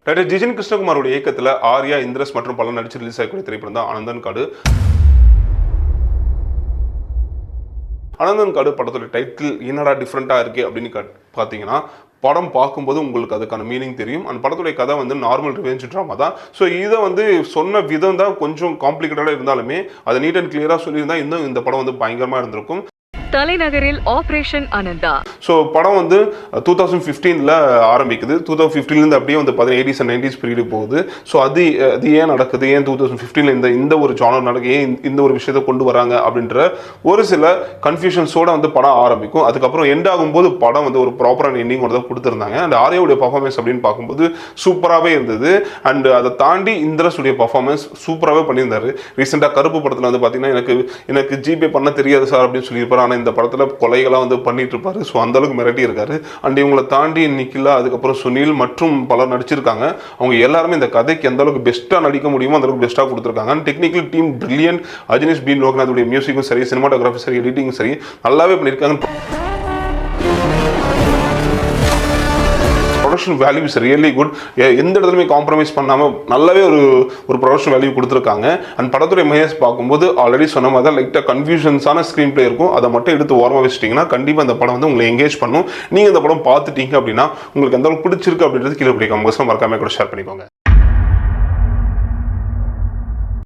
Doctor Jijin கிருஷ்ணகுமாரோட இயக்கத்தில் ஆர்யா, இந்திரஸ் மற்றும் பல நடிச்சு ரிலீஸ் ஆகக்கூடிய திரைப்படம் தான் ஆனந்தன் காடு. ஆனந்தன் காடு படத்தோட டைட்டில் என்னடா டிஃப்ரெண்ட்டாக இருக்குது அப்படின்னு பார்த்தீங்கன்னா, படம் பார்க்கும்போது உங்களுக்கு அதுக்கான மீனிங் தெரியும். அந்த படத்துடைய கதை வந்து நார்மல் ரிவெஞ்ச் ட்ராமா தான். ஸோ இதை வந்து சொன்ன விதம் தான் கொஞ்சம் காம்ப்ளிகேட்டடாக இருந்தாலுமே அதை நீட் அண்ட் கிளியராக சொல்லியிருந்தால் இன்னும் இந்த படம் வந்து பயங்கரமாக இருந்திருக்கும். தலைநகரில் ஆபரேஷன் அனந்தா. ஸோ படம் வந்து 2015 ஆரம்பிக்குது. 2015 அப்படியே வந்து 80s and 90s பீரியடு போகுது. ஸோ அது ஏன் நடக்குது, ஏன் 2015 இந்த ஒரு ஜானர் நடக்கு, ஏன் இந்த ஒரு விஷயத்தை கொண்டு வராங்க அப்படின்ற ஒரு சில கன்ஃபியூஷன்ஸோட வந்து படம் ஆரம்பிக்கும். அதுக்கப்புறம் எண்ட் ஆகும்போது படம் வந்து ஒரு ப்ராப்பரான எண்டிங்கோட தான் கொடுத்துருந்தாங்க. அண்ட் ஆர்யாவுடைய பர்ஃபார்மன்ஸ் அப்படின்னு பார்க்கும்போது சூப்பராகவே இருந்தது. அண்ட் அதை தாண்டி இந்திரஸுடைய பர்ஃபார்மன்ஸ் சூப்பராகவே பண்ணியிருந்தாரு. ரீசெண்டாக கருப்பு படத்தில் வந்து பார்த்தீங்கன்னா எனக்கு ஜிபே பண்ண தெரியாது சார் அப்படின்னு சொல்லியிருப்பாரு. ஆனால் இந்த படத்தில் கொலைகளாக வந்து பண்ணிட்டு இருப்பாரு. ஸோ அந்த அளவுக்கு மிரட்டி இருக்காரு. அண்ட் இவங்களை தாண்டி நிக்கிலா, அதுக்கப்புறம் சுனில் மற்றும் பலர் நடிச்சிருக்காங்க. அவங்க எல்லாருமே இந்த கதைக்கு எந்த அளவுக்கு பெஸ்ட்டாக நடிக்க முடியுமோ அந்த அளவுக்கு பெஸ்ட்டாக கொடுத்துருக்காங்க. And technical team brilliant. Ajaneesh B லோகநாத்துடைய மியூசிக்கும் சரி, சினிமாட்டோகிராஃபி சரி, எடிட்டிங்கும் சரி நல்லாவே பண்ணியிருக்காங்க. Production value is really good. எந்த இடத்துலையுமே காம்ப்ரமைஸ் பண்ணாமல் நல்லாவே ஒரு ப்ரொடக்ஷன் வேல்யூ கொடுத்துருக்காங்க. அண்ட் படத்துடைய மைனஸ் பார்க்கும்போது ஆல்ரெடி சொன்ன மாதிரி தான் லைட்டாக கன்ஃபியூஷன்ஸான ஸ்க்ரீன் பிளே இருக்கும். அதை மட்டும் எடுத்து ஓரமாக வச்சிட்டிங்கன்னா கண்டிப்பாக இந்த படம் வந்து உங்களை எங்கேஜ் பண்ணும். நீங்கள் இந்த படம் பார்த்துட்டீங்க அப்படின்னா உங்களுக்கு எந்த அளவுக்கு பிடிச்சிருக்கு அப்படின்றது கீழே பிடிக்கும். மறக்காம கூட ஷேர் பண்ணிக்கோங்க.